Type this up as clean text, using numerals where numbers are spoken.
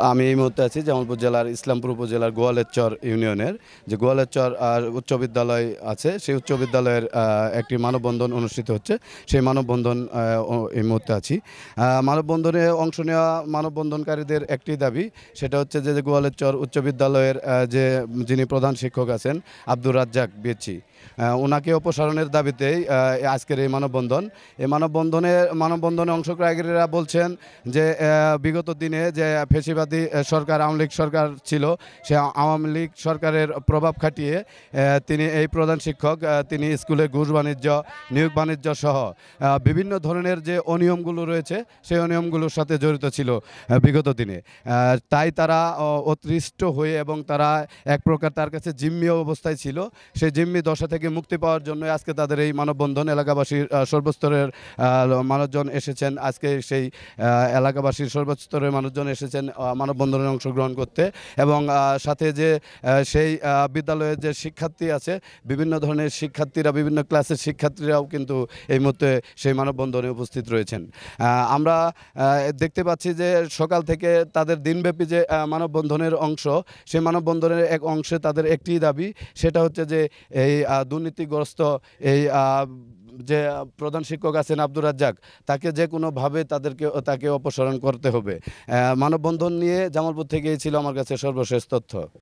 আমি এই মুহূর্তে আছি জামালপুর জেলার ইসলামপুর উপজেলার গোয়ালেরচর ইউনিয়নের যে গোয়ালেরচর উচ্চ বিদ্যালয় আছে, সেই উচ্চ বিদ্যালয়ের একটি মানববন্ধন অনুষ্ঠিত হচ্ছে। সেই মানববন্ধন এই মুহূর্তে আছি। মানববন্ধনে অংশ নেওয়া মানববন্ধনকারীদের একটি দাবি, সেটা হচ্ছে যে গোয়ালেরচর উচ্চ বিদ্যালয়ের যিনি প্রধান শিক্ষক আছেন আব্দুর রাজ্জাক বিএচি, ওনাকে অপসারণের দাবিতেই আজকের এই মানববন্ধন। এই মানববন্ধনে অংশগ্রহণকারীরা বলছেন যে বিগত দিনে যে ফ্যাসিবাদী সরকার আওয়ামী লীগ সরকার ছিল, সে আওয়ামী লীগ সরকারের প্রভাব খাটিয়ে তিনি এই প্রধান শিক্ষক তিনি স্কুলে ঘুষ বাণিজ্য, নিয়োগ বাণিজ্য সহ বিভিন্ন ধরনের যে অনিয়মগুলো রয়েছে সেই অনিয়মগুলোর সাথে জড়িত ছিল বিগত দিনে। তাই তারা অতৃষ্ট হয়ে এবং তারা এক প্রকার তার কাছে জিম্মি অবস্থায় ছিল। সেই জিম্মি দশা থেকে মুক্তি পাওয়ার জন্য আজকে তাদের এই মানববন্ধন। এলাকাবাসীর সর্বস্তরের মানুষজন এসেছেন আজকে, সেই এলাকাবাসীর সর্বস্তরের মানুষজন এসেছেন মানববন্ধনে অংশগ্রহণ করতে। এবং সাথে যে সেই বিদ্যালয়ের যে শিক্ষার্থী আছে, বিভিন্ন ধরনের শিক্ষার্থীরা, বিভিন্ন ক্লাসের শিক্ষার্থীরাও কিন্তু এই মুহূর্তে সেই মানববন্ধনে উপস্থিত রয়েছেন। আমরা দেখতে পাচ্ছি যে সকাল থেকে তাদের দিনব্যাপী যে মানববন্ধনের অংশ, সেই মানববন্ধনের এক অংশে তাদের একটি দাবি, সেটা হচ্ছে যে এই দুর্নীতিগ্রস্ত এই যে প্রধান শিক্ষক আছেন আব্দুর রাজ্জাক, তাকে যে কোনোভাবে তাকে অপসারণ করতে হবে। মানববন্ধন নিয়ে জামালপুর থেকেই ছিল আমার কাছে সর্বশেষ তথ্য।